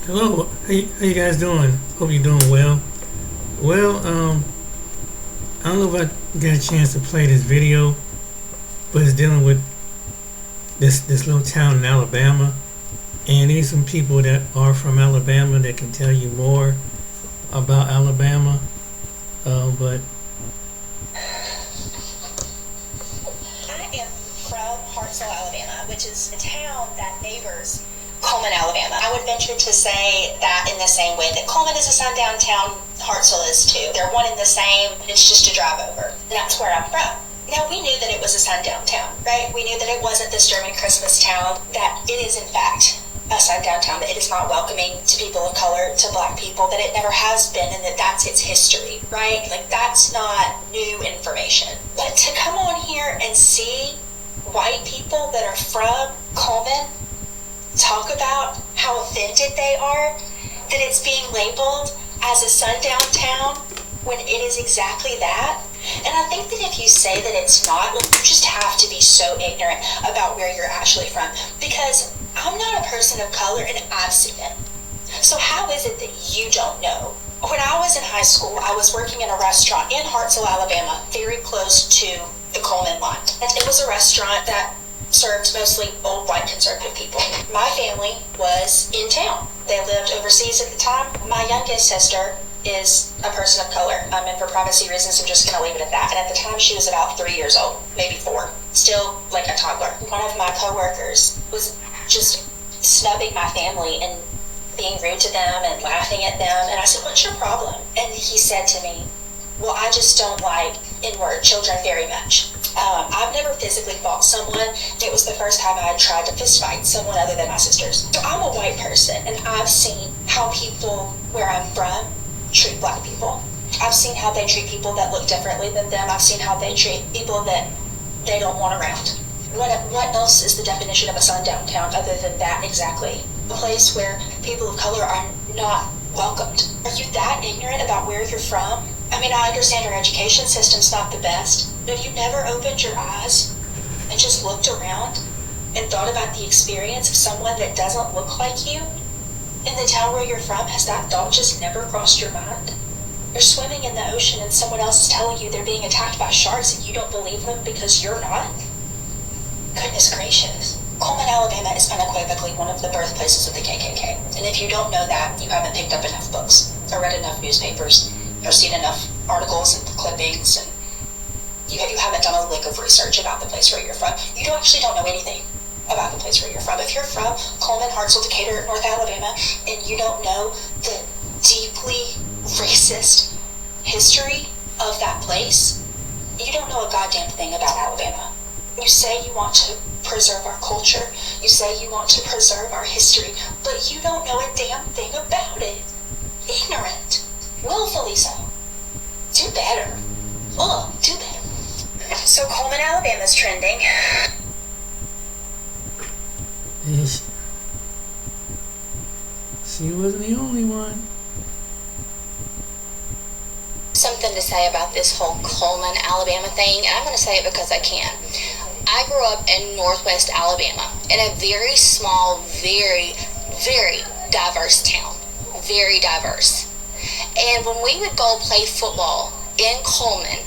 Hello, how you guys doing? Hope you're doing well. Well, I don't know if I got a chance to play this video, but it's dealing with this little town in Alabama, and there's some people that are from Alabama that can tell you more about Alabama. But I am from Hartselle, Alabama, which is a town that neighbors Cullman, Alabama. I would venture to say that in the same way that Cullman is a sundown town, Hartselle is too. They're one and the same. It's just a drive over. And that's where I'm from. Now, we knew that it was a sundown town, right? We knew that it wasn't this German Christmas town, that it is, in fact, a sundown town, that it is not welcoming to people of color, to black people, that it never has been, and that that's its history, right? Like, that's not new information. But to come on here and see white people that are from Cullman talk about how offended they are that it's being labeled as a sundown town when it is exactly that. And I think that if you say that it's not, well, you just have to be so ignorant about where you're actually from, because I'm not a person of color and I've seen it. So how is it that you don't know? When I was in high school, I was working in a restaurant in Hartselle, Alabama, very close to the Cullman line. And it was a restaurant that served mostly old white conservative people. My family was in town. They lived overseas at the time. My youngest sister is a person of color, and for privacy reasons, I'm just going to leave it at that. And at the time, she was about 3 years old, maybe 4, still like a toddler. One of my coworkers was just snubbing my family and being rude to them and laughing at them. And I said, "What's your problem?" And he said to me, "Well, I just don't like N-word children very much." I've never physically fought someone. It was the first time I had tried to fist fight someone other than my sisters. So I'm a white person, and I've seen how people where I'm from treat black people. I've seen how they treat people that look differently than them. I've seen how they treat people that they don't want around. What else is the definition of a sundown town other than that exactly? A place where people of color are not welcomed. Are you that ignorant about where you're from? I mean, I understand our education system's not the best, but have you never opened your eyes and just looked around and thought about the experience of someone that doesn't look like you in the town where you're from? Has that thought just never crossed your mind? You're swimming in the ocean and someone else is telling you they're being attacked by sharks and you don't believe them because you're not? Goodness gracious. Cullman, Alabama is unequivocally one of the birthplaces of the KKK. And if you don't know that, you haven't picked up enough books or read enough newspapers or seen enough articles and clippings, and you haven't done a lick of research about the place where you're from. You actually don't know anything about the place where you're from. If you're from Cullman, Hartselle, Decatur, North Alabama, and you don't know the deeply racist history of that place, you don't know a goddamn thing about Alabama. You say you want to preserve our culture, you say you want to preserve our history, but you don't know a damn thing about it. Ignorant. Willfully so. Do better. Oh, do better. So Cullman, Alabama's trending. She wasn't the only one. Something to say about this whole Cullman, Alabama thing, and I'm going to say it because I can. I grew up in Northwest Alabama in a very small, very, very diverse town. Very diverse. And when we would go play football in Cullman,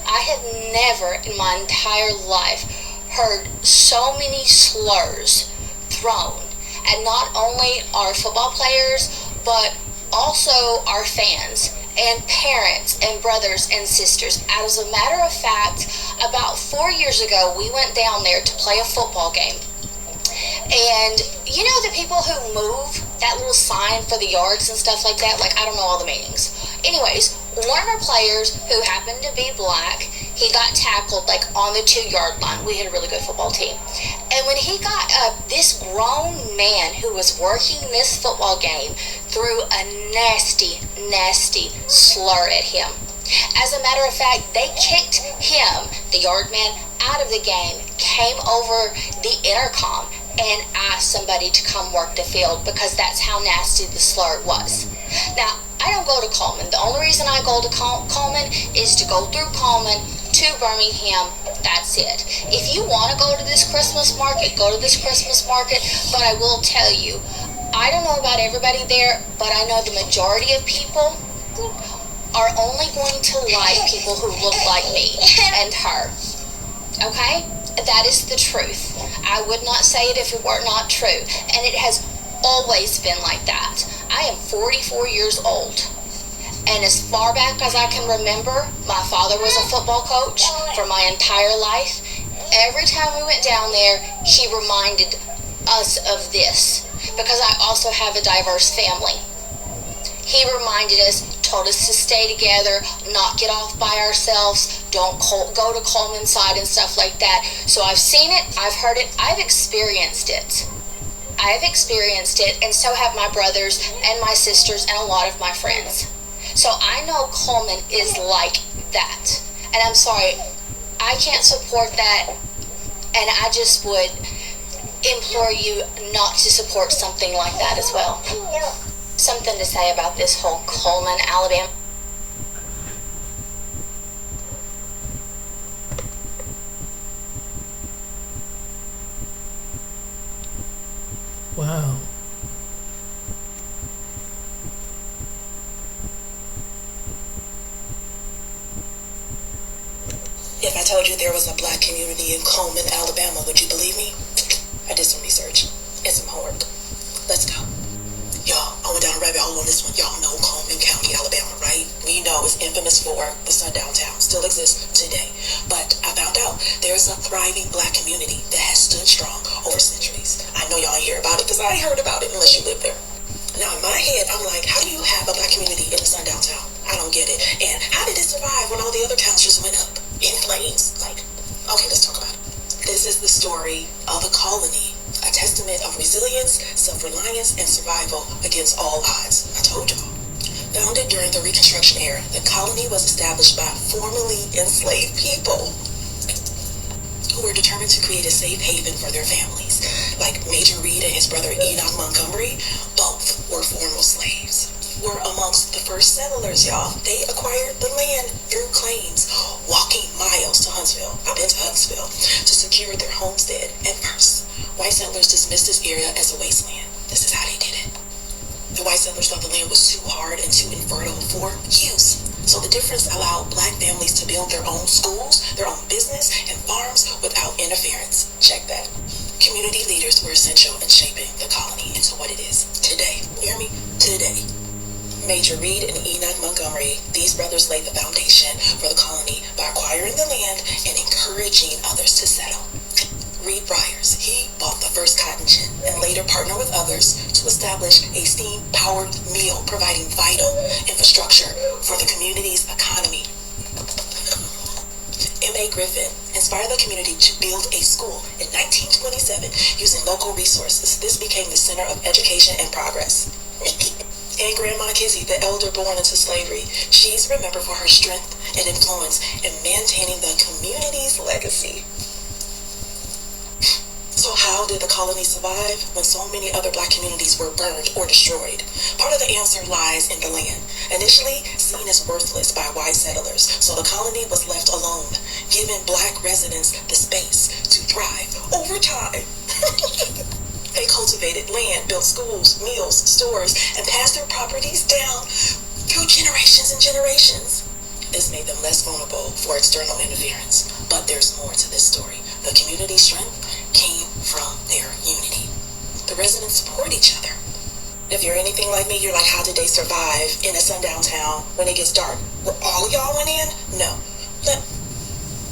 I have never in my entire life heard so many slurs thrown at not only our football players, but also our fans and parents and brothers and sisters. As a matter of fact, about 4 years ago, we went down there to play a football game. And you know the people who move that little sign for the yards and stuff like that? Like, I don't know all the meanings. Anyways, one of our players who happened to be black, he got tackled like on the 2-yard line. We had a really good football team. And when he got up, this grown man who was working this football game threw a nasty, nasty slur at him. As a matter of fact, they kicked him, the yard man, out of the game, came over the intercom, and asked somebody to come work the field because that's how nasty the slur was. Now, I don't go to Cullman. The only reason I go to Cullman is to go through Cullman to Birmingham. That's it. If you want to go to this Christmas market, go to this Christmas market. But I will tell you, I don't know about everybody there, but I know the majority of people are only going to like people who look like me and her. Okay? That is the truth. I would not say it if it were not true. And it has always been like that. I am 44 years old. And as far back as I can remember, my father was a football coach for my entire life. Every time we went down there, he reminded us of this, because I also have a diverse family. He reminded us, told us to stay together, not get off by ourselves, don't go to Cullman's side and stuff like that. So I've seen it, I've heard it, I've experienced it. I've experienced it, and so have my brothers and my sisters and a lot of my friends. So I know Cullman is like that. And I'm sorry, I can't support that, and I just would implore you not to support something like that as well. Something to say about this whole Cullman, Alabama. Wow. If I told you there was a black community in Cullman, Alabama, would you believe me? I did some research and some homework. Let's go. Y'all, I went down a rabbit hole on this one. Y'all know Cullman County, Alabama, right? We know it's infamous for the sundown town. Still exists today. But I found out there's a thriving black community that has stood strong over centuries. I know y'all ain't hear about it because I ain't heard about it unless you live there. Now, in my head, I'm like, how do you have a black community in the sundown town? I don't get it. And how did it survive when all the other towns just went up in flames? Like, okay, let's talk about it. This is the story of a colony, a testament of resilience, self-reliance, and survival against all odds. I told y'all. Founded during the Reconstruction era, the colony was established by formerly enslaved people who were determined to create a safe haven for their families. Like Major Reed and his brother Enoch Montgomery, both were former slaves. Were amongst the first settlers, y'all. They acquired the land through claims, walking miles to Huntsville. I've been to Huntsville to secure their homestead. At first, white settlers dismissed this area as a wasteland. This is how they did it. The white settlers thought the land was too hard and too infertile for use. So the difference allowed black families to build their own schools, their own business, and farms without interference. Check that. Community leaders were essential in shaping the colony into what it is today. You hear me? Today. Major Reed and Enoch Montgomery, these brothers laid the foundation for the colony by acquiring the land and encouraging others to settle. Reed Byers, he bought the first cotton gin and later partnered with others to establish a steam-powered mill providing vital infrastructure for the community's economy. M.A. Griffin inspired the community to build a school in 1927 using local resources. This became the center of education and progress. And Grandma Kizzy, the elder born into slavery, she's remembered for her strength and influence in maintaining the community's legacy. So how did the colony survive when so many other black communities were burned or destroyed? Part of the answer lies in the land. Initially seen as worthless by white settlers, so the colony was left alone, giving black residents the space to thrive over time. They cultivated land, built schools, mills, stores, and passed their properties down through generations and generations. This made them less vulnerable for external interference. But there's more to this story. The community strength came from their unity. The residents support each other. If you're anything like me, you're like, how did they survive in a sundown town when it gets dark? Where all of y'all went in? No.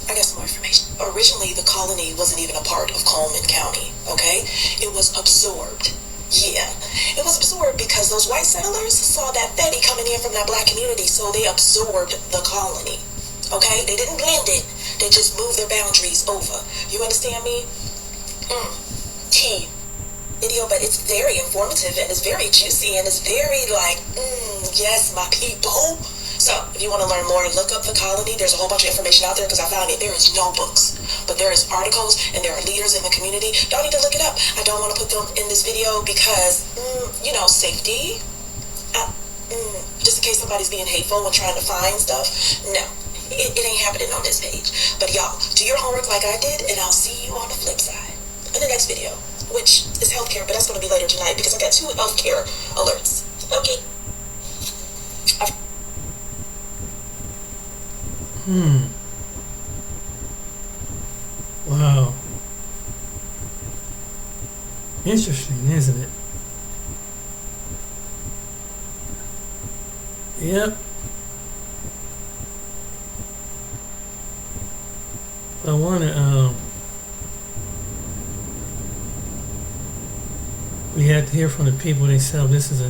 I got some more information. Originally, the colony wasn't even a part of Cullman County, okay? It was absorbed. Yeah, it was absorbed because those white settlers saw that Betty coming in from that black community, so they absorbed the colony, okay? They didn't blend it. They just moved their boundaries over. You understand me? Key video, but it's very informative and it's very juicy and it's very like, yes, my people. So, if you want to learn more, look up the colony. There's a whole bunch of information out there because I found it. There is no books, but there is articles and there are leaders in the community. Y'all need to look it up. I don't want to put them in this video because, safety. Just in case somebody's being hateful when trying to find stuff. No, it ain't happening on this page. But y'all, do your homework like I did, and I'll see you on the flip side in the next video. which is healthcare, but that's going to be later tonight because I got 2 healthcare alerts. Okay. Wow. Interesting, isn't it? Yep. I want to, we had to hear from the people themselves. This is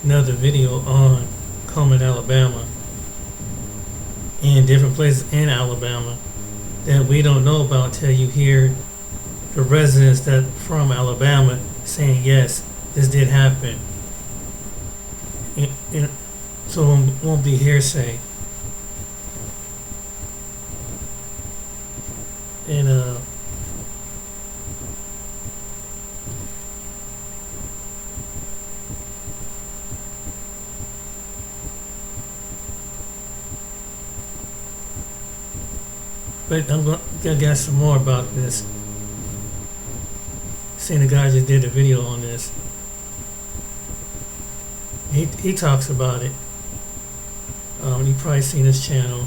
another video on Cullman, Alabama, and different places in Alabama that we don't know about until you hear the residents that from Alabama saying, yes, this did happen. So it won't be hearsay. And but I'm gonna get some more about this. Seeing the guy just did a video on this. He talks about it. You probably seen his channel.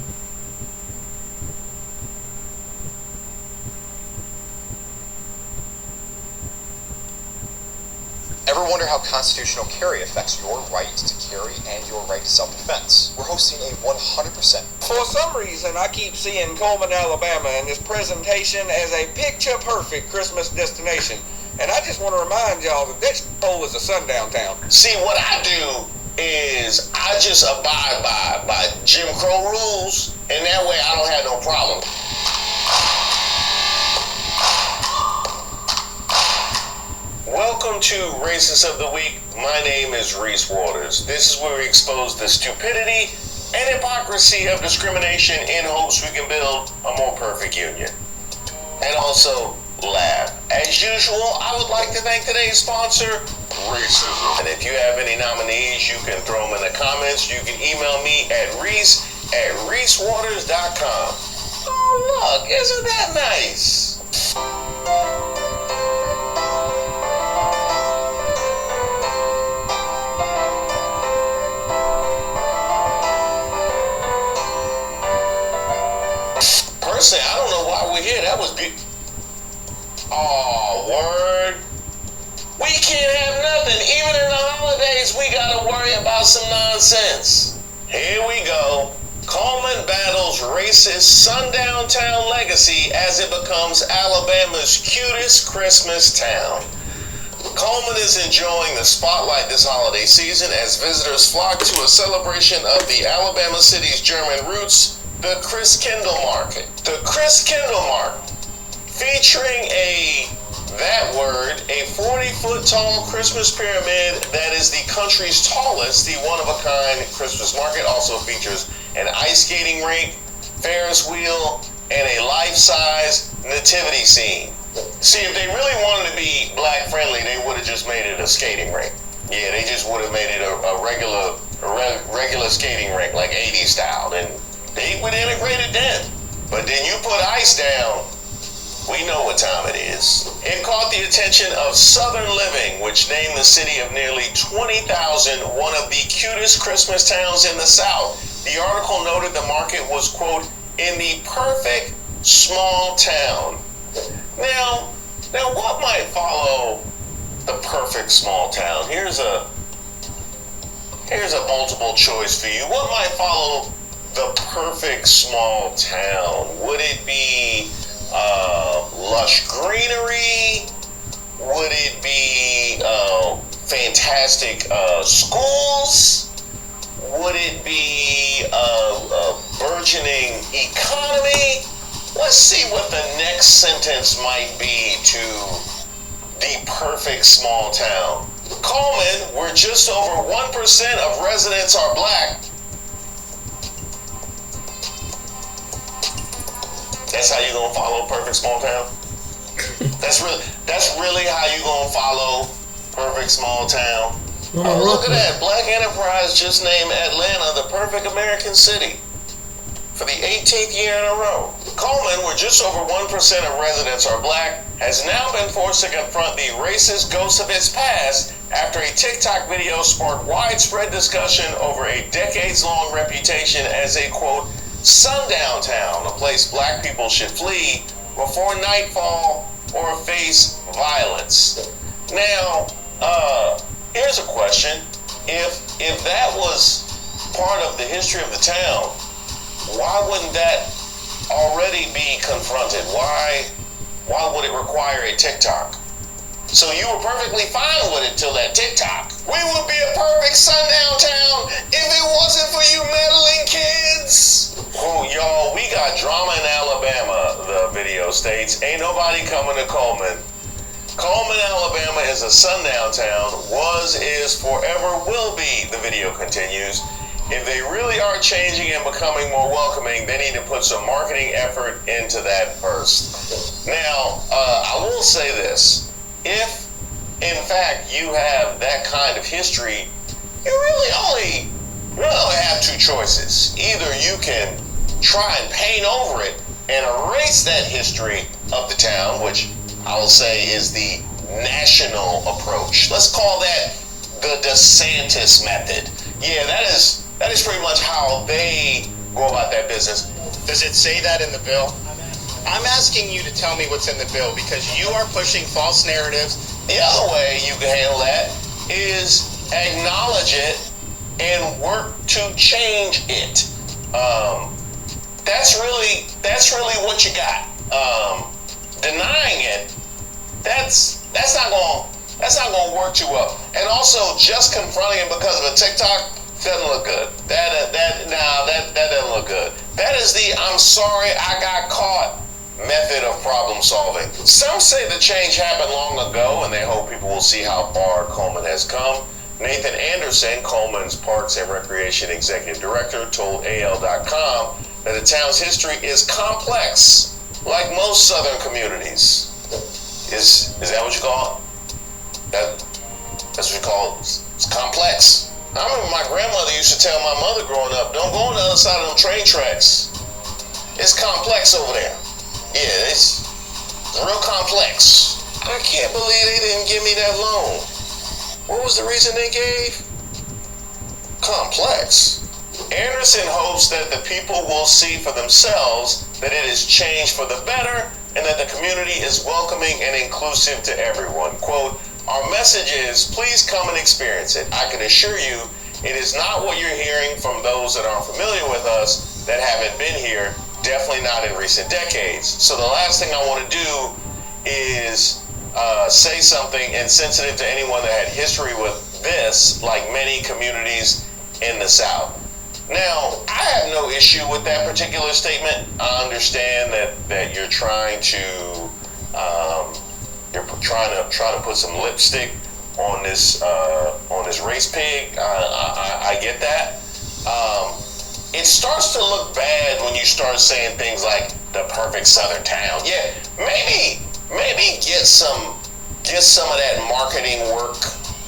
Ever wonder how constitutional carry affects your right to carry and your right to self-defense? We're hosting a 100%. For some reason, I keep seeing Cullman, Alabama in this presentation as a picture-perfect Christmas destination. And I just want to remind y'all that that hole is a sundown town. See, what I do is I just abide by Jim Crow rules, and that way I don't have no problem. Welcome to Racist of the Week. My name is Reese Waters. This is where we expose the stupidity and hypocrisy of discrimination in hopes we can build a more perfect union. And also laugh. As usual, I would like to thank today's sponsor, Racism. And if you have any nominees, you can throw them in the comments. You can email me at reese@reesewaters.com. Oh, look, isn't that nice? Personally, I don't know why we're here. That was beautiful. Oh, word. We can't have nothing. Even in the holidays, we gotta worry about some nonsense. Here we go. Cullman battles racist sundown town legacy as it becomes Alabama's cutest Christmas town. Cullman is enjoying the spotlight this holiday season as visitors flock to a celebration of the Alabama city's German roots, the Christkindl Market. The Christkindl Market, featuring a 40-foot tall Christmas pyramid that is the country's tallest, the one-of-a-kind Christmas market. Also features an ice skating rink, Ferris wheel, and a life-size nativity scene. See, if they really wanted to be black-friendly, they would have just made it a skating rink. Yeah, they just would have made it a regular skating rink, like 80s style, and they would integrate it then. But then you put ice down, we know what time it is. It caught the attention of Southern Living, which named the city of nearly 20,000 one of the cutest Christmas towns in the South. The article noted the market was, quote, in the perfect small town. Now what might follow the perfect small town? Here's a multiple choice for you. What might follow the perfect small town? Would it be lush greenery? Would it be fantastic schools? Would it be a burgeoning economy? Let's see what the next sentence might be to the perfect small town. Cullman, where just over 1% of residents are black. That's how you gonna follow perfect small town? That's really how you gonna follow perfect small town? Oh, look at that. Black Enterprise just named Atlanta the perfect American city for the 18th year in a row. Cullman, where just over 1% of residents are black, has now been forced to confront the racist ghosts of its past after a TikTok video sparked widespread discussion over a decades-long reputation as a, quote, sundown town, a place black people should flee before nightfall or face violence. Now, here's a question. If that was part of the history of the town, why wouldn't that already be confronted? Why would it require a TikTok? So you were perfectly fine with it till that TikTok. We would be a perfect sundown town if it wasn't for you meddling kids. Oh, y'all, we got drama in Alabama, the video states. Ain't nobody coming to Cullman. Cullman, Alabama is a sundown town, was, is, forever will be, the video continues. If they really are changing and becoming more welcoming, they need to put some marketing effort into that first. Now, I will say this. If, in fact, you have that kind of history, you really only have two choices. Either you can try and paint over it and erase that history of the town, which I will say is the national approach. Let's call that the DeSantis method. Yeah, that is pretty much how they go about that business. Does it say that in the bill? I'm asking you to tell me what's in the bill because you are pushing false narratives. The other way you can handle that is acknowledge it and work to change it. That's really what you got. Denying it, that's not gonna work too well. And also, just confronting it because of a TikTok doesn't look good. That doesn't look good. That is the "I'm sorry I got caught" method of problem solving. Some say the change happened long ago, and they hope people will see how far Cullman has come. Nathan Anderson, Cullman's Parks and Recreation Executive Director, told AL.com that the town's history is complex, like most southern communities. Is that what you call it? That's what you call it? It's complex. I remember my grandmother used to tell my mother growing up, don't go on the other side of them train tracks. It's complex over there. Yeah, it's real complex. I can't believe they didn't give me that loan. What was the reason they gave? Complex. Anderson hopes that the people will see for themselves that it has changed for the better and that the community is welcoming and inclusive to everyone. Quote, our message is, please come and experience it. I can assure you, it is not what you're hearing from those that aren't familiar with us that haven't been here, definitely not in recent decades. So the last thing I want to do is say something insensitive to anyone that had history with this, like many communities in the South. Now, I have no issue with that particular statement. I understand that you're trying to put some lipstick on this race pig. I get that. It starts to look bad when you start saying things like the perfect southern town. Yeah, maybe get some of that marketing work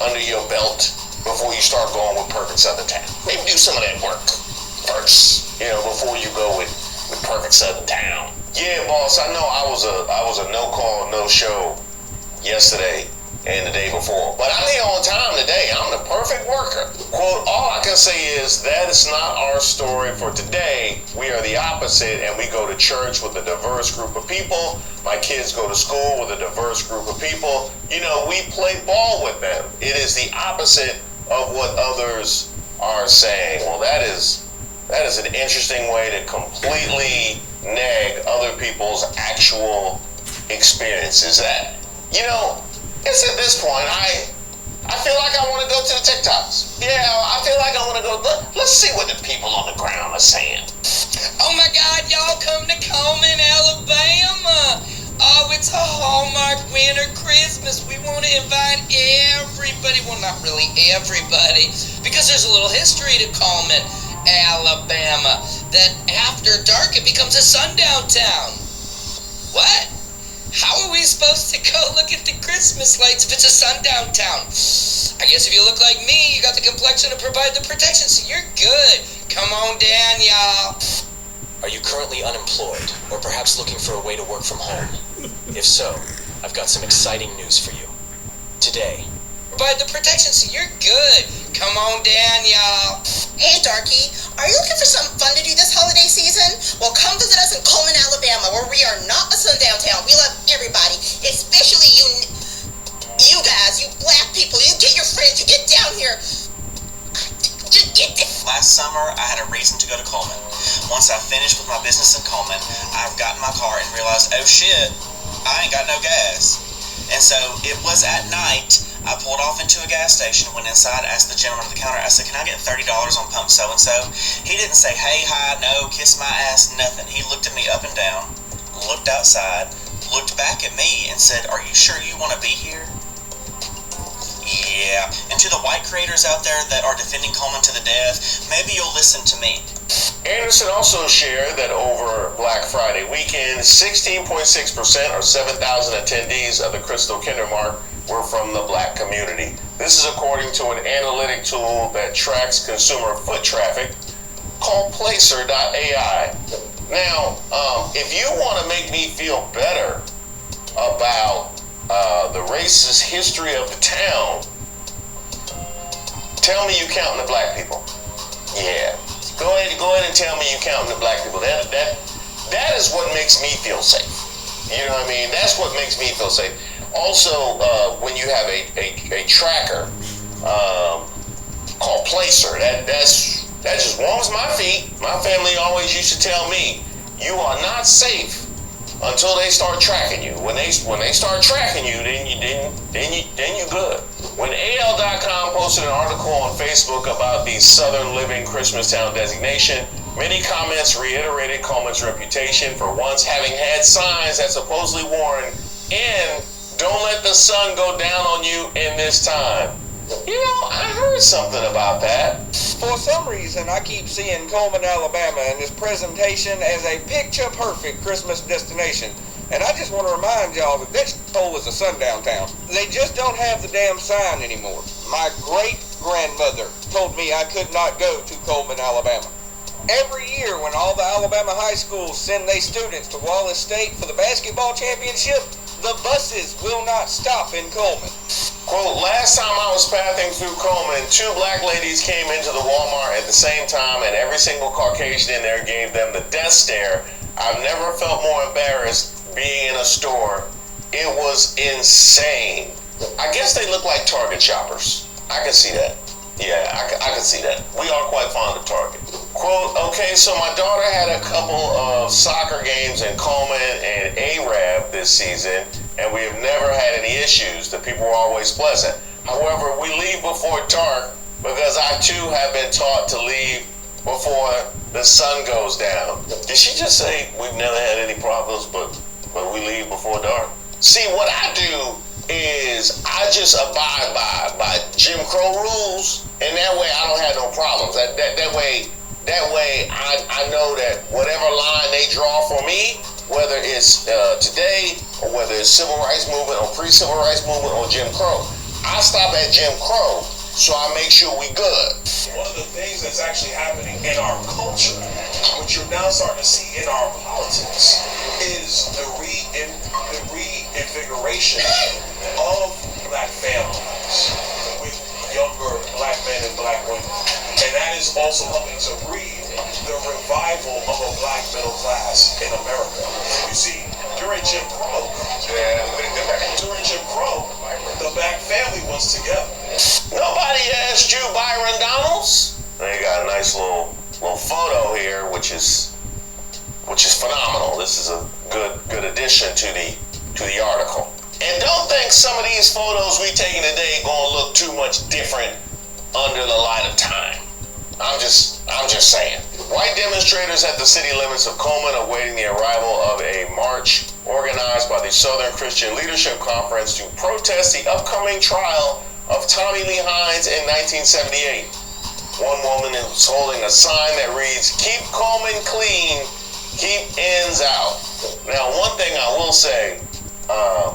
under your belt before you start going with perfect southern town. Maybe do some of that work first, before you go with perfect southern town. Yeah, boss, I know I was a no call, no show yesterday and the day before, but I'm here on time today. I'm the perfect worker. Quote, all I can say is that is not our story for today. We are the opposite, and we go to church with a diverse group of people. My kids go to school with a diverse group of people. We play ball with them. It is the opposite of what others are saying. Well, that is an interesting way to completely neg other people's actual experiences. It's at this point, I feel like I want to go to the TikToks. Yeah, I feel like I want to go, let's see what the people on the ground are saying. Oh my God, y'all come to Cullman, Alabama. Oh, it's a Hallmark winter Christmas. We want to invite everybody. Well, not really everybody, because there's a little history to Cullman, Alabama, that after dark it becomes a sundown town. What? How are we supposed to go look at the Christmas lights if it's a sundown town? I guess if you look like me, you got the complexion to provide the protection, so you're good. Come on down, y'all. Are you currently unemployed, or perhaps looking for a way to work from home? If so, I've got some exciting news for you. Today. But the protection, so you're good. Come on down, y'all. Hey, Darky, are you looking for something fun to do this holiday season? Well, come visit us in Cullman, Alabama, where we are not a sundown town. We love everybody, especially you guys, you black people. You get your friends, you get down here. Just get there. Last summer, I had a reason to go to Cullman. Once I finished with my business in Cullman, I've got in my car and realized, oh shit, I ain't got no gas. And so it was at night. I pulled off into a gas station, went inside, asked the gentleman at the counter, I said, can I get $30 on pump so-and-so? He didn't say, hey, hi, no, kiss my ass, nothing. He looked at me up and down, looked outside, looked back at me, and said, are you sure you want to be here? Yeah. And to the white creators out there that are defending Cullman to the death, maybe you'll listen to me. Anderson also shared that over Black Friday weekend, 16.6% or 7,000 attendees of the Crystal Kinder Mark were from the black community. This is according to an analytic tool that tracks consumer foot traffic called Placer.ai. Now, if you want to make me feel better about the racist history of the town, tell me you counting the black people. Yeah. Go ahead and tell me you counting the black people. That is what makes me feel safe. You know what I mean? That's what makes me feel safe. Also, when you have a tracker called Placer, that just warms my feet. My family always used to tell me, you are not safe until they start tracking you. When they start tracking you, then you good. When AL.com posted an article on Facebook about the Southern Living Christmastown designation, many comments reiterated Cullman's reputation for once having had signs that supposedly warned, and don't let the sun go down on you in this time. You know, I heard something about that. For some reason, I keep seeing Cullman, Alabama in this presentation as a picture-perfect Christmas destination. And I just want to remind y'all that that hole is a sundown town. They just don't have the damn sign anymore. My great-grandmother told me I could not go to Cullman, Alabama. Every year when all the Alabama high schools send their students to Wallace State for the basketball championship, the buses will not stop in Cullman. Quote, last time I was pathing through Cullman, two black ladies came into the Walmart at the same time, and every single Caucasian in there gave them the death stare. I've never felt more embarrassed being in a store. It was insane. I guess they look like Target shoppers. I can see that. Yeah, I can see that. We are quite fond of Target. Quote, okay, so my daughter had a couple of soccer games in Cullman and Arab this season, and we have never had any issues. The people were always pleasant. However, we leave before dark because I too have been taught to leave before the sun goes down. Did she just say we've never had any problems, but we leave before dark? See, what I do is I just abide by Jim Crow rules, and that way I don't have no problems. That way I know that whatever line they draw for me, whether it's today or whether it's civil rights movement or pre-civil rights movement or Jim Crow, I stop at Jim Crow so I make sure we good. One of the things that's actually happening in our culture, which you're now starting to see in our politics, is the reinvigoration of black families with younger black men and black women. And that is also helping to breed the revival of a black middle class in America. You see, during Jim Crow, the black family was together. Nobody asked you, Byron Donalds. They got a nice little photo here, which is phenomenal. This is a good addition to the article. And don't think some of these photos we taking today gonna look too much different under the light of time. I'm just saying. White demonstrators at the city limits of Cullman awaiting the arrival of a march organized by the Southern Christian Leadership Conference to protest the upcoming trial of Tommy Lee Hines in 1978. One woman is holding a sign that reads, "Keep Cullman clean, keep ends out." Now, one thing I will say, I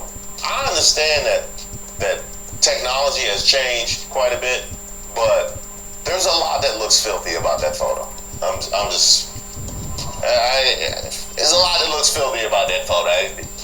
understand that technology has changed quite a bit, but there's a lot that looks filthy about that photo. There's a lot that looks filthy about that photo.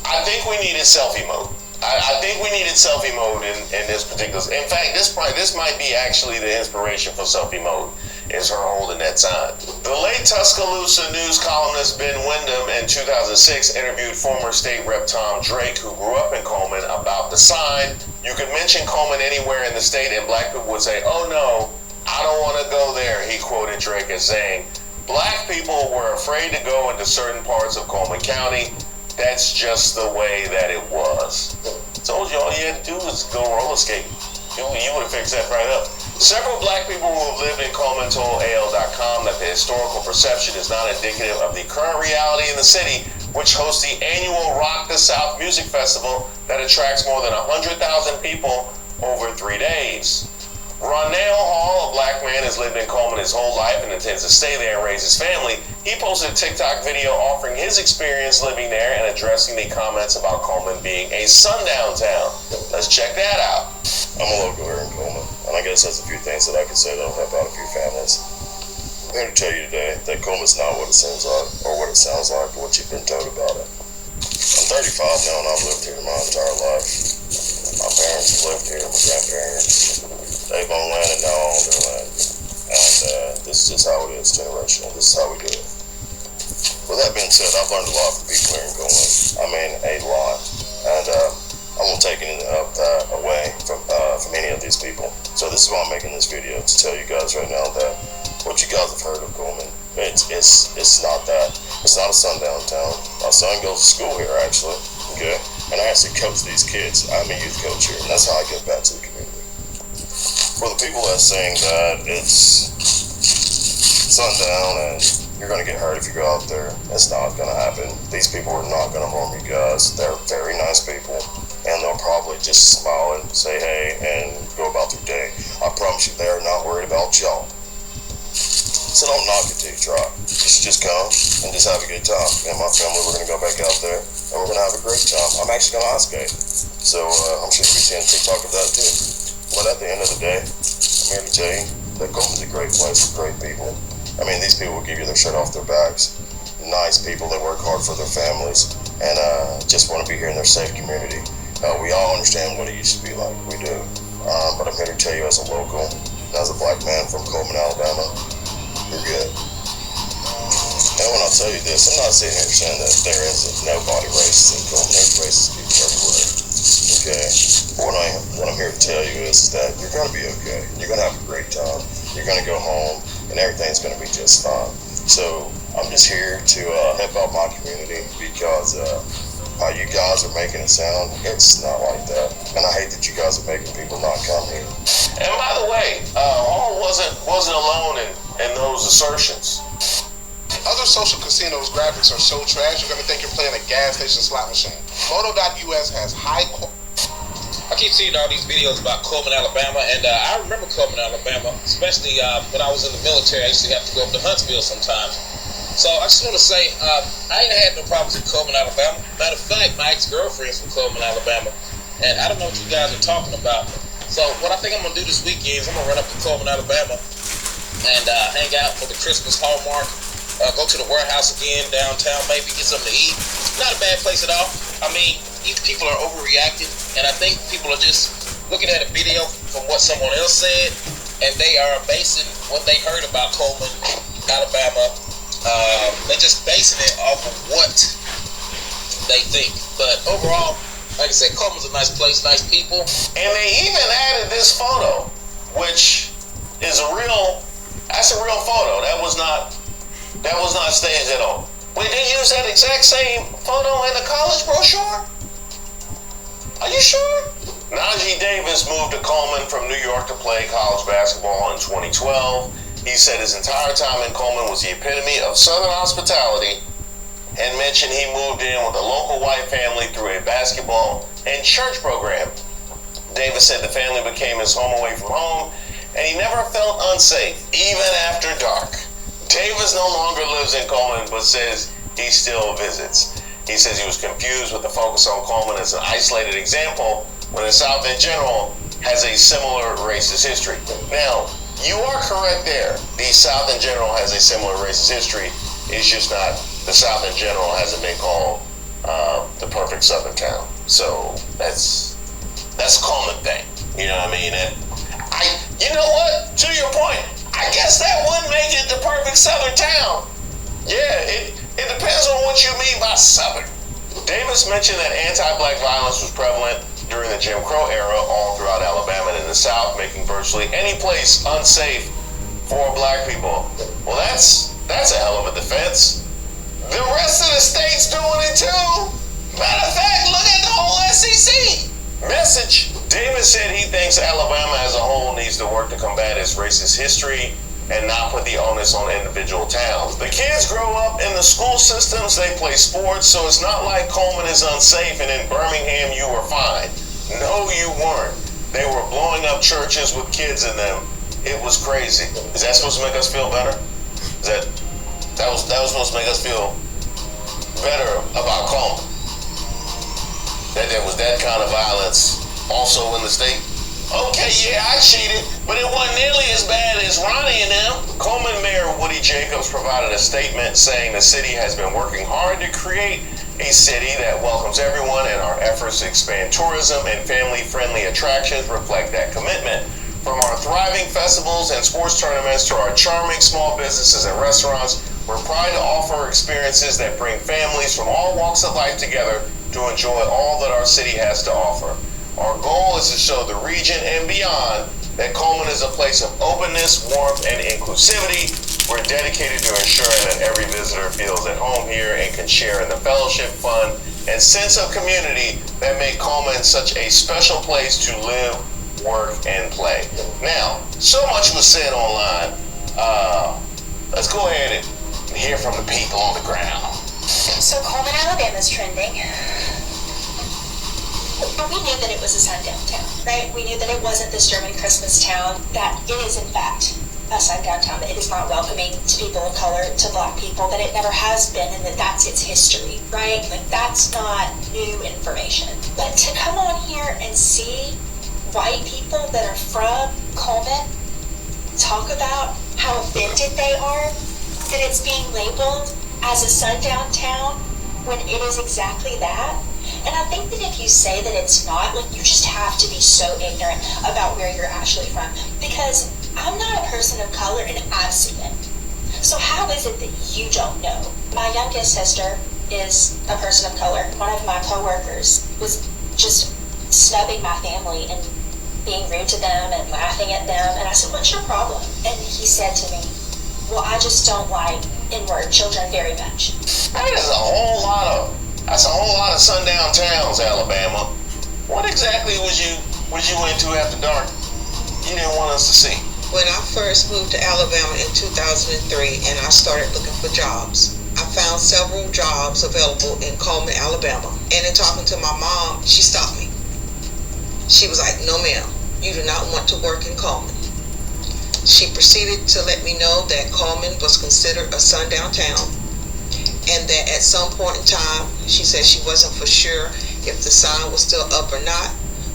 I think we needed selfie mode. I think we needed selfie mode in this particular. In fact, this might be actually the inspiration for selfie mode, is her holding that sign. The late Tuscaloosa news columnist Ben Windham in 2006 interviewed former state rep Tom Drake, who grew up in Cullman, about the sign. You could mention Cullman anywhere in the state and black people would say, "Oh no, I don't want to go there." He quoted Drake as saying, "Black people were afraid to go into certain parts of Cullman County. That's just the way that it was." Told you all you had to do was go roller skating. You would have fixed that right up. Several black people who have lived in Cullman told AL.com that the historical perception is not indicative of the current reality in the city, which hosts the annual Rock the South Music Festival that attracts more than 100,000 people over 3 days. Ronell Hall, a black man, has lived in Cullman his whole life and intends to stay there and raise his family. He posted a TikTok video offering his experience living there and addressing the comments about Cullman being a sundown town. Let's check that out. I'm a local here in Cullman, and I guess that's a few things that I can say that'll help out a few families. I'm here to tell you today that Cullman's not what it seems like, or what it sounds like, or what you've been told about it. I'm 35 now, and I've lived here my entire life. My parents have lived here, my grandparents. They've owned land and now own their land. And this is just how it is, generational. This is how we do it. With that being said, I've learned a lot from people here in Cullman. I mean, a lot. And I won't take anything of that away from any of these people. So this is why I'm making this video, to tell you guys right now that what you guys have heard of Cullman, it's not that. It's not a sundown town. My son goes to school here, actually. Okay? And I actually coach these kids. I'm a youth coach here, and that's how I give back to the community. For the people that's saying that it's sundown and you're going to get hurt if you go out there, it's not going to happen. These people are not going to harm you guys. They're very nice people, and they'll probably just smile and say hey and go about their day. I promise you, they're not worried about y'all. So don't knock it till you try. Just come and just have a good time. Me and my family, we're going to go back out there and we're going to have a great time. I'm actually going to ice skate. So I'm sure you'll be seeing TikTok of that too. But at the end of the day, I'm here to tell you that Cullman's a great place with great people. I mean, these people will give you their shirt off their backs. Nice people that work hard for their families and just want to be here in their safe community. We all understand what it used to be like. We do. But I'm here to tell you as a local, and as a black man from Cullman, Alabama, you're good. And when I tell you this, I'm not sitting here saying that there isn't nobody racist in Cullman. There's racist people everywhere. Okay? What I'm here to tell you is that you're going to be okay. You're going to have a great time. You're going to go home, and everything's going to be just fine. So I'm just here to help out my community because how you guys are making it sound, it's not like that. And I hate that you guys are making people not come here. And by the way, Hall wasn't alone in those assertions. Other social casinos' graphics are so trash, you're going to think you're playing a gas station slot machine. Moto.us has I keep seeing all these videos about Cullman, Alabama, and I remember Cullman, Alabama, especially when I was in the military. I used to have to go up to Huntsville sometimes. So I just want to say, I ain't had no problems in Cullman, Alabama. Matter of fact, my ex-girlfriend's from Cullman, Alabama, and I don't know what you guys are talking about. So what I think I'm going to do this weekend is I'm going to run up to Cullman, Alabama, and hang out for the Christmas Hallmark. Go to the warehouse again, downtown, maybe get something to eat. Not a bad place at all. I mean, these people are overreacting, and I think people are just looking at a video from what someone else said, and they are basing what they heard about Cullman, Alabama. They're just basing it off of what they think. But overall, like I said, Cullman's a nice place, nice people. And they even added this photo, which is that's a real photo. That was not staged at all. Wait, they used that exact same photo in the college brochure? Are you sure? Najee Davis moved to Cullman from New York to play college basketball in 2012. He said his entire time in Cullman was the epitome of Southern hospitality and mentioned he moved in with a local white family through a basketball and church program. Davis said the family became his home away from home and he never felt unsafe, even after dark. Davis no longer lives in Cullman, but says he still visits. He says he was confused with the focus on Cullman as an isolated example when the South in general has a similar racist history. Now, you are correct there. The South in general has a similar racist history. It's just not, the South in general hasn't been called the perfect southern town. So that's a Cullman thing. You know what I mean? And you know what? To your point, I guess that would make it the perfect southern town. Yeah, it depends on what you mean by southern. Davis mentioned that anti-black violence was prevalent during the Jim Crow era all throughout Alabama and in the South, making virtually any place unsafe for black people. Well, that's a hell of a defense. The rest of the state's doing it too. Matter of fact, look at the whole SEC. Message. Davis said he thinks Alabama as a whole needs to work to combat its racist history and not put the onus on individual towns. The kids grow up in the school systems, they play sports, so it's not like Cullman is unsafe and in Birmingham you were fine. No, you weren't. They were blowing up churches with kids in them. It was crazy. Is that supposed to make us feel better? That was supposed to make us feel better about Cullman? That there was that kind of violence also in the state? Okay, yeah, I cheated, but it wasn't nearly as bad as Ronnie and them. Cullman Mayor Woody Jacobs provided a statement saying the city has been working hard to create a city that welcomes everyone, and our efforts to expand tourism and family-friendly attractions reflect that commitment. From our thriving festivals and sports tournaments to our charming small businesses and restaurants, we're proud to offer experiences that bring families from all walks of life together to enjoy all that our city has to offer. Our goal is to show the region and beyond that Cullman is a place of openness, warmth, and inclusivity. We're dedicated to ensuring that every visitor feels at home here and can share in the fellowship, fun, and sense of community that make Cullman such a special place to live, work, and play. Now, so much was said online. Let's go ahead and hear from the people on the ground. So Cullman, Alabama is trending. We knew that it was a sundown town, right? We knew that it wasn't this German Christmas town, that it is in fact a sundown town, that it is not welcoming to people of color, to black people, that it never has been, and that that's its history, right? Like, that's not new information. But to come on here and see white people that are from Cullman talk about how offended they are that it's being labeled as a sundown town when it is exactly that. And I think that if you say that it's not, like, you just have to be so ignorant about where you're actually from. Because I'm not a person of color and I've seen it. So how is it that you don't know? My youngest sister is a person of color. One of my coworkers was just snubbing my family and being rude to them and laughing at them. And I said, what's your problem? And he said to me, well, I just don't like N-word children very much. That's a whole lot of sundown towns, Alabama. What exactly was you into after dark you didn't want us to see? When I first moved to Alabama in 2003 and I started looking for jobs, I found several jobs available in Cullman, Alabama. And in talking to my mom, she stopped me. She was like, no ma'am, you do not want to work in Cullman. She proceeded to let me know that Cullman was considered a sundown town, and that at some point in time, she said she wasn't for sure if the sign was still up or not,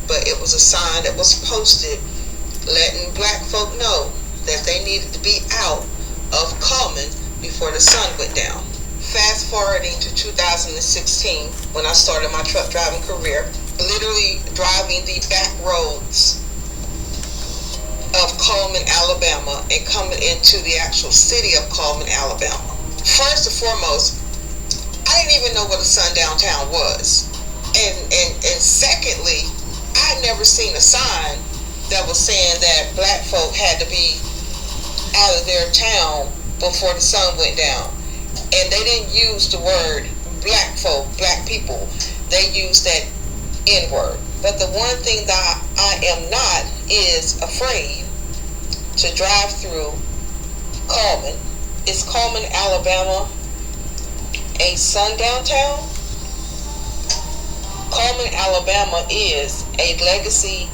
but it was a sign that was posted letting black folk know that they needed to be out of Cullman before the sun went down. Fast forwarding to 2016, when I started my truck driving career, literally driving the back roads of Cullman, Alabama, and coming into the actual city of Cullman, Alabama. First and foremost, I didn't even know what a sundown town was. And secondly, I had never seen a sign that was saying that black folk had to be out of their town before the sun went down. And they didn't use the word black folk, black people. They used that N-word. But the one thing that I am not is afraid to drive through Cullman. Is Cullman, Alabama a sundown town? Cullman, Alabama is a legacy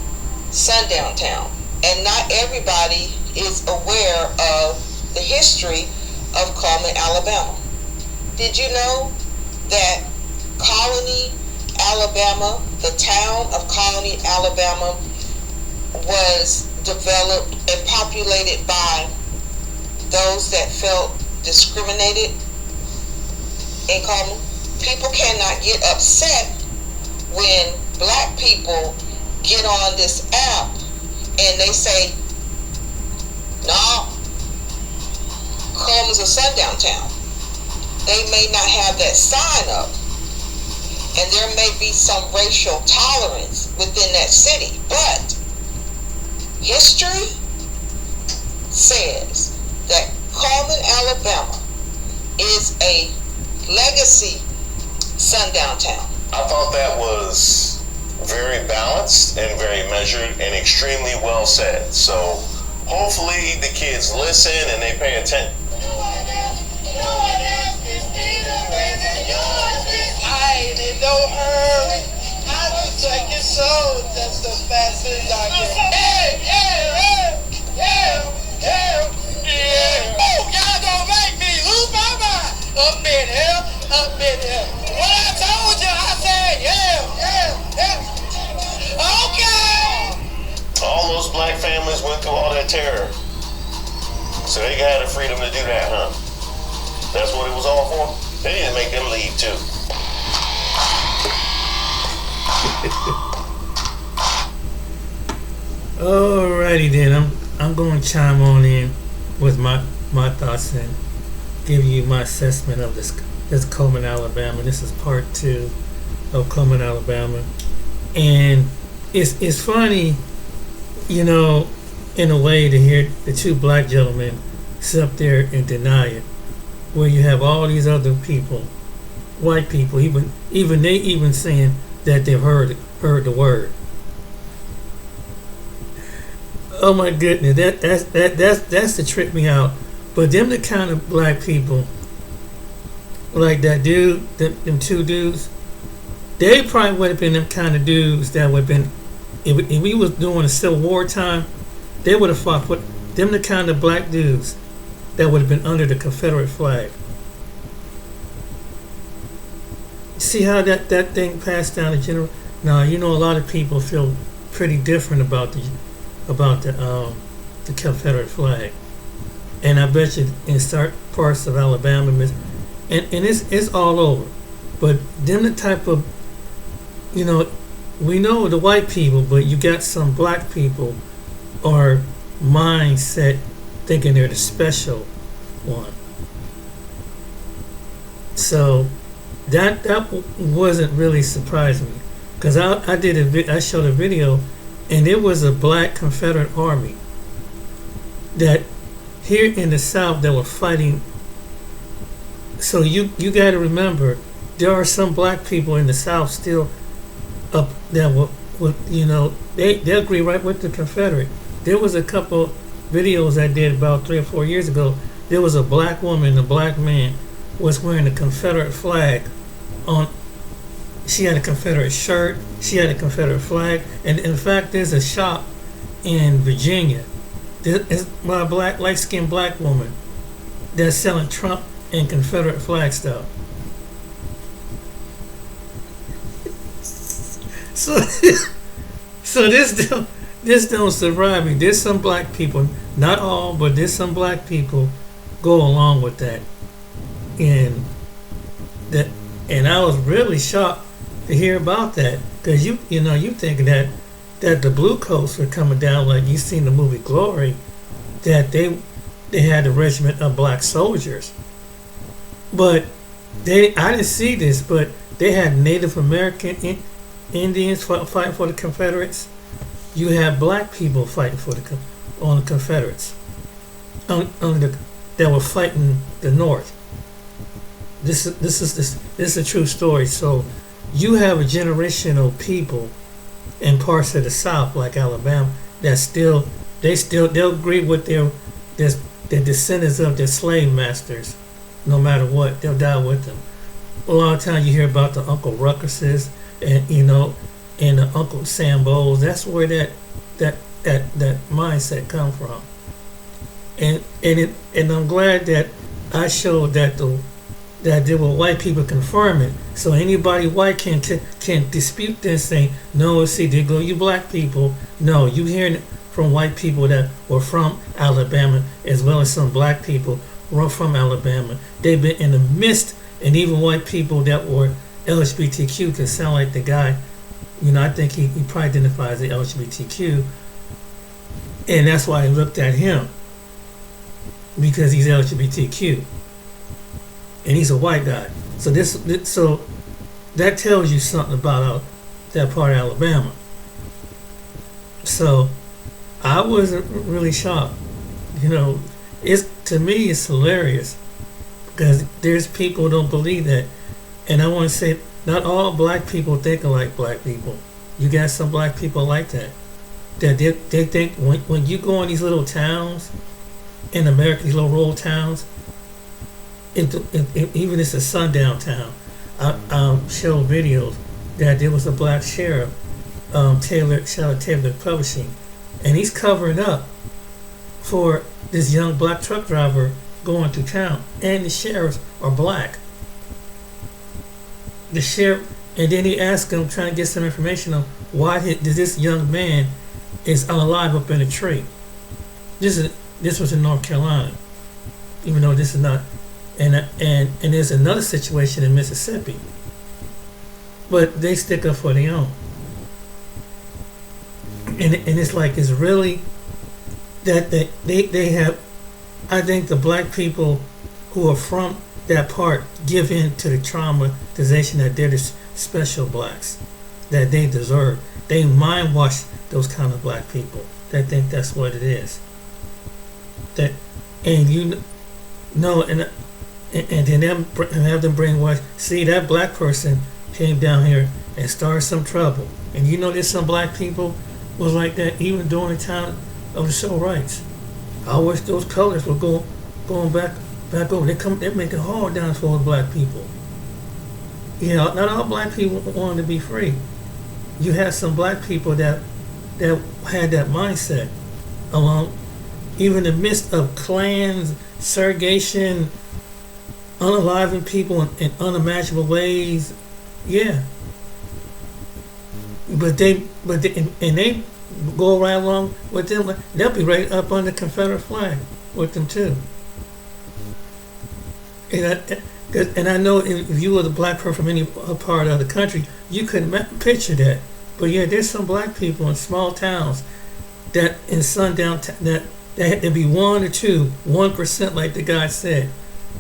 sundown town. And not everybody is aware of the history of Cullman, Alabama. Did you know that Colony, Alabama, the town of Colony, Alabama, was developed and populated by those that felt discriminated in Cullman? People cannot get upset when black people get on this app and they say, no, Cullman's a sundown town. They may not have that sign up, and there may be some racial tolerance within that city, but history says that Cullman, Alabama is a legacy sundown town. I thought that was very balanced and very measured and extremely well said. So hopefully the kids listen and they pay attention. I ain't in no hurry. I just take it slow, just as fast as I can. Yeah. Oh, y'all gonna make me lose my mind. Up in here. What I told you, I said, yeah. Okay. All those black families went through all that terror. So they got the freedom to do that, huh? That's what it was all for? They need to make them leave too. Alrighty then, I'm going to chime on in with my thoughts and give you my assessment of this Cullman, Alabama. This is part 2 of Cullman, Alabama, and it's funny, you know, in a way, to hear the two black gentlemen sit up there and deny it, where you have all these other people, white people, even they saying that they've heard the word. Oh my goodness, that's to trip me out. But them the kind of black people, like that dude, them two dudes, they probably would have been them kind of dudes that would have been, if we was doing a Civil War time, they would have fought for them, the kind of black dudes that would have been under the Confederate flag. See how that thing passed down to general. Now, you know, a lot of people feel pretty different about the Confederate flag, and I bet you in certain parts of Alabama, and it's all over. But them the type of, you know, we know the white people, but you got some black people are mindset thinking they're the special one. So that wasn't really surprising me, because I showed a video, and it was a black Confederate army that here in the South that were fighting. So you got to remember, there are some black people in the South still up that were you know, they agree right with the Confederate. There was a couple videos I did about 3 or 4 years ago. There was a black woman and a black man was wearing a Confederate flag on. She had a Confederate shirt. She had a Confederate flag. And in fact, there's a shop in Virginia. There's a black, light-skinned black woman that's selling Trump and Confederate flag stuff. So this don't surprise me. There's some black people, not all, but there's some black people go along with that. And I was really shocked to hear about that, because you think that the blue coats were coming down, like you seen the movie Glory, that they had a regiment of black soldiers, but I didn't see this, but they had Native American Indians fighting for the Confederates. You have black people fighting on the Confederates, that were fighting the North. This is a true story. So you have a generation of people in parts of the South, like Alabama, that they'll agree with their descendants of their slave masters, no matter what. They'll die with them. A lot of times you hear about the Uncle Ruckuses and and the Uncle Sambos. That's where that mindset come from. And I'm glad that I showed that there were white people confirm it, so anybody white can dispute this, saying, no, see, there go you black people. No, you hearing it from white people that were from Alabama, as well as some black people were from Alabama. They've been in the midst And even white people that were LGBTQ could sound like the guy. I think he probably identifies as LGBTQ, and that's why I looked at him, because he's LGBTQ, and he's a white guy. So so that tells you something about that part of Alabama. So I wasn't really shocked. To me it's hilarious, because there's people who don't believe that, and I want to say not all black people think like black people. You got some black people like that. That they think when you go in these little towns in America, these little rural towns, even it's a sundown town. I showed videos that there was a black sheriff, Taylor Publishing, and he's covering up for this young black truck driver going through town, and the sheriffs are black. The sheriff, and then he asked him, trying to get some information on why this young man is unalive up in a tree. This was in North Carolina, even though this is not. And there's another situation in Mississippi, but they stick up for their own. And it's like, it's really that they have. I think the black people who are from that part give in to the traumatization that they're the special blacks that they deserve. They mind wash those kind of black people that think that's what it is. And then have them brainwash. See, that black person came down here and started some trouble, and there's some black people was like that even during the time of the civil rights. I wish those colors were going back over. They make it hard down for black people. Not all black people want to be free. You have some black people that had that mindset along, even in the midst of clans, segregation, unaliving people in unimaginable ways. Yeah. But they go right along with them. They'll be right up on the Confederate flag with them too. And I know if you were the black person from any part of the country, you couldn't picture that. But yeah, there's some black people in small towns that in sundown that there be 1 or 2, 1%, like the guy said,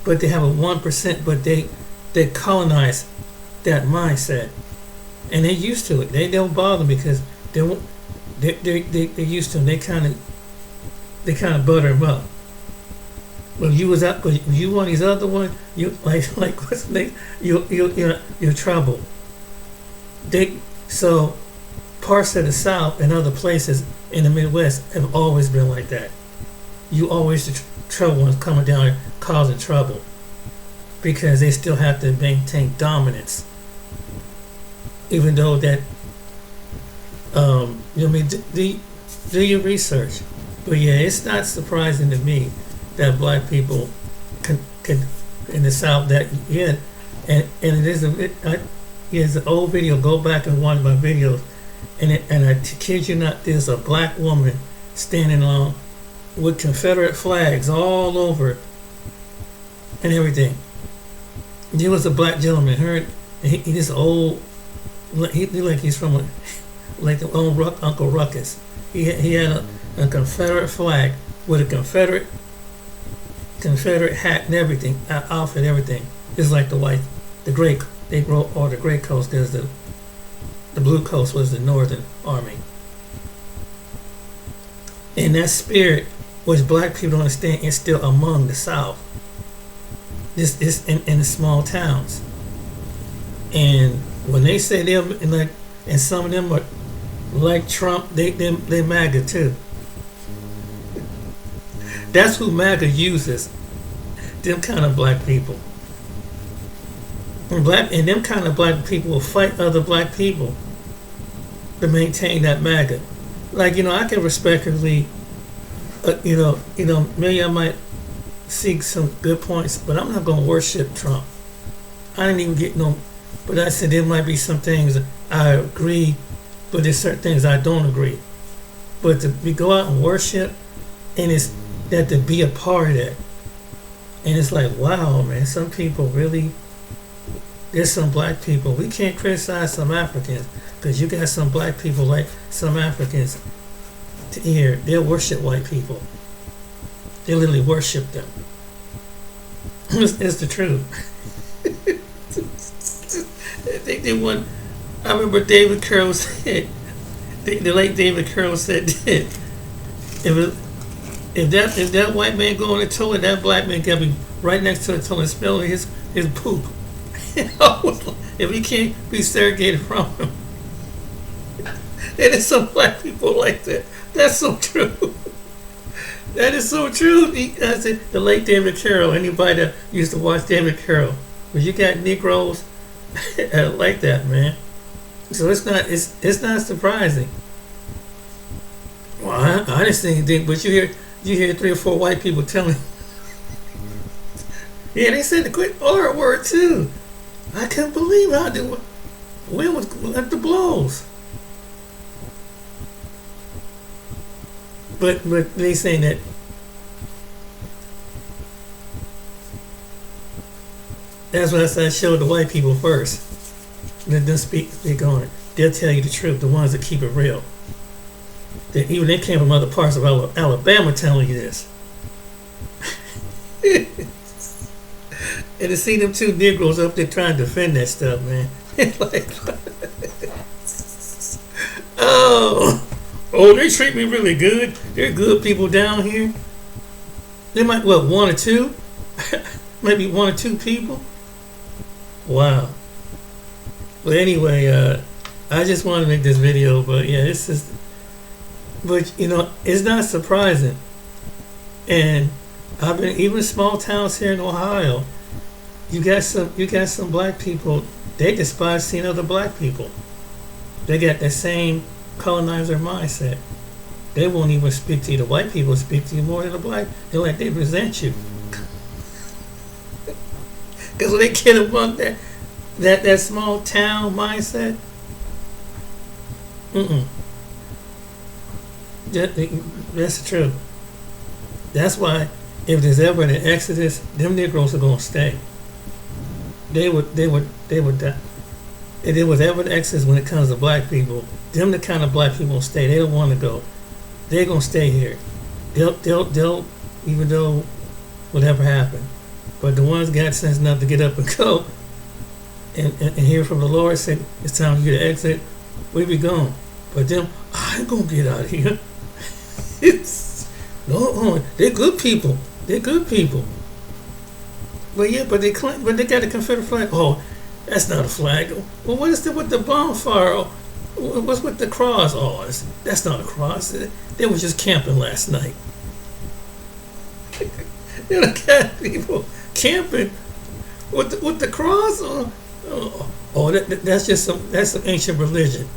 but they have a 1%, but they colonize that mindset, and they're used to it. They don't bother because they're used to them. They kind of butter them up. But if you want these other ones, you like what's the name? You're trouble. So parts of the South and other places in the Midwest have always been like that. You always the trouble ones coming down here causing trouble, because they still have to maintain dominance, even though that do your research. But yeah, it's not surprising to me that black people can in the South and it is it's an old video. Go back and watch my videos, and I kid you not, there's a black woman standing along with Confederate flags all over and everything. There was a black gentleman. He's old. He's from like the old Uncle Ruckus. He had a Confederate flag with a Confederate hat and everything, outfit, everything. It's like the gray coast, because the blue coast was the Northern Army. And that spirit, which black people don't understand, is still among the South. This is in the small towns. And when they say they're like, and some of them are like Trump, they MAGA too. That's who MAGA uses. Them kind of black people. And them kind of black people will fight other black people to maintain that MAGA. Like, I can respectfully, maybe I might see some good points, but I'm not going to worship Trump. I didn't even get no, but I said there might be some things I agree, but there's certain things I don't agree. But to go out and worship, and it's that to be a part of that. And it's like, wow, man, some people really there's some black people. We can't criticize some Africans because you got some black people like some Africans here. They'll worship white people. They literally worship them. It's the truth. they want. I remember David Carroll said, the late David Carroll said that if that white man go on the toilet, that black man can be right next to the toilet smelling his poop. If he can't be segregated from him. There's some black people like that. That's so true. That is so true. I said the late David Carroll. Anybody that used to watch David Carroll, but you got Negroes like that, man. So it's not surprising. Well, I didn't say anything, but you hear 3 or 4 white people telling. Yeah, they said the quick R word too. I couldn't believe how they were. When was at the blows. But they saying that that's what I said. I showed the white people first. Let them speak on it. They'll tell you the truth. The ones that keep it real. That even they came from other parts of Alabama telling you this. And to see them 2 Negroes up there trying to defend that stuff, man. Like, oh, they treat me really good. They're good people down here. They might, 1 or 2? Maybe 1 or 2 people? Wow. But anyway, I just wanted to make this video, but yeah, it's just, but it's not surprising. And I've been, even small towns here in Ohio, you got some black people, they despise seeing other black people. They got that same colonizer mindset. They won't even speak to you. The white people speak to you more than the black. They're like, they resent you. Because when they get about that small town mindset, that's the truth. That's why if there's ever an exodus, them Negroes are gonna stay. They would die. If there was ever an exodus when it comes to black people, them the kind of black people will stay. They don't want to go. They're gonna stay here. They'll even though whatever happened. But the ones got sense enough to get up and go and hear from the Lord said it's time for you to exit, we be gone. But them, I ain't gonna get out of here. They're good people. They're good people. But yeah, but they got a Confederate flag. Oh, that's not a flag. Well, what is it with the bonfire? What's with the cross? Oh, that's not a cross. They were just camping last night. You got people camping with the cross. That's some ancient religion.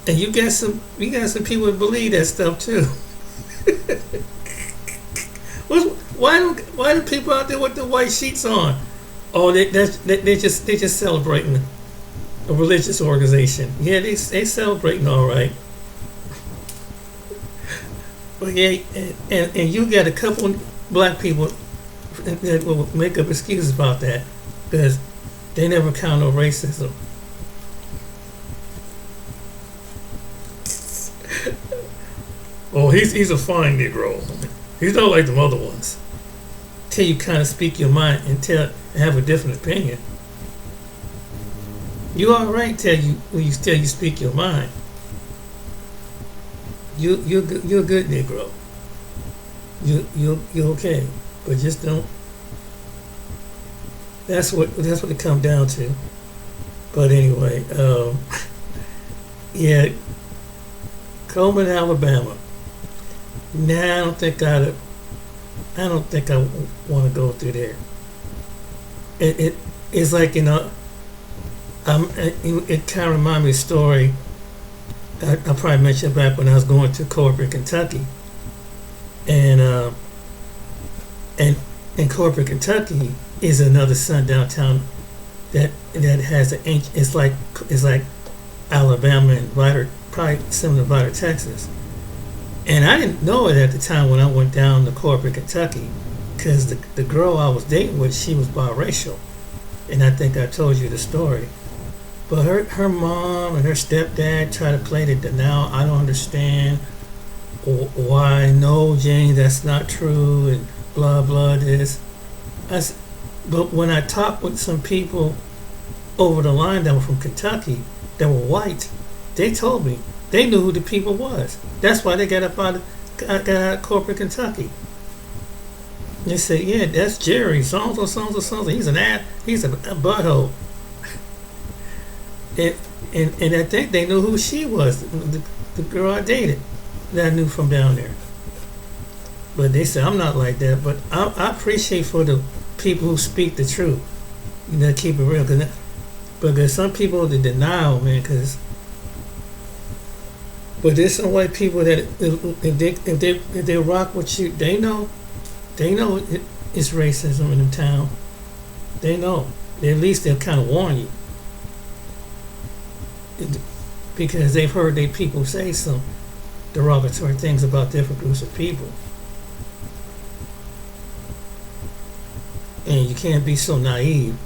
And you got some people that believe that stuff too. Why do people out there with the white sheets on? Oh, they just celebrating a religious organization. Yeah, they celebrating all right. But yeah, and you got a couple black people that will make up excuses about that because they never count no racism. Oh, he's a fine Negro. He's not like them other ones. Till you kind of speak your mind and have a different opinion. You all right till you speak your mind. You're a good Negro. You're okay, but just don't. That's what it comes down to. But anyway, yeah, Cullman, Alabama. Nah, I don't think I want to go through there. It's like it kind of reminds me of a story. I probably mentioned back when I was going to Corbin, Kentucky, and Corbin, Kentucky is another sundown town that has an ancient. It's like Alabama and Vidor, probably similar to Vidor, Texas. And I didn't know it at the time when I went down to Corbin, Kentucky, because the girl I was dating with, she was biracial. And I think I told you the story. But her mom and her stepdad try to play the denial. I don't understand why. No, Jane, that's not true, and blah blah this. But when I talked with some people over the line that were from Kentucky, that were white, they told me they knew who the people was. That's why they got out of corporate Kentucky. They said, yeah, that's Jerry, so-and-so, so-and-so, so-and-so. He's a butthole. And I think they knew who she was, the girl I dated, that I knew from down there. But they said, I'm not like that. But I appreciate for the people who speak the truth. You know, keep it real. But there's some people that denial, man, but there's some white people that if they rock with you, they know it's racism in the town. They know. At least they'll kind of warn you. Because they've heard their people say some derogatory things about different groups of people. And you can't be so naive.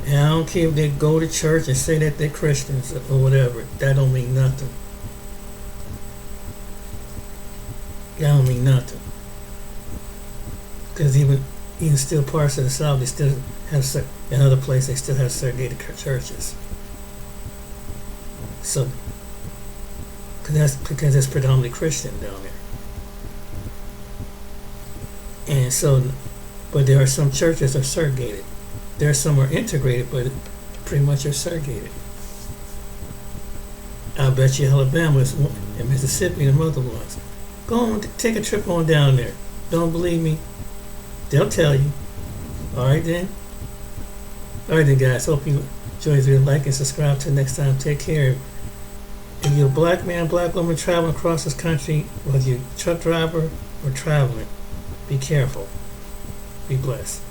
And I don't care if they go to church and say that they're Christians or whatever. That don't mean nothing. That don't mean nothing. Because even still parts of the South, they still have in other places they still have segregated churches. So, because that's predominantly Christian down there. And so, but there are some churches that are segregated. There are some are integrated, but pretty much are segregated. I bet you Alabama and Mississippi and other ones. Go on, take a trip on down there. Don't believe me? They'll tell you. Alright then, guys. Hope you enjoy this video. Like and subscribe. Till next time. Take care. If you're a black man, black woman traveling across this country, whether you're a truck driver or traveling, be careful. Be blessed.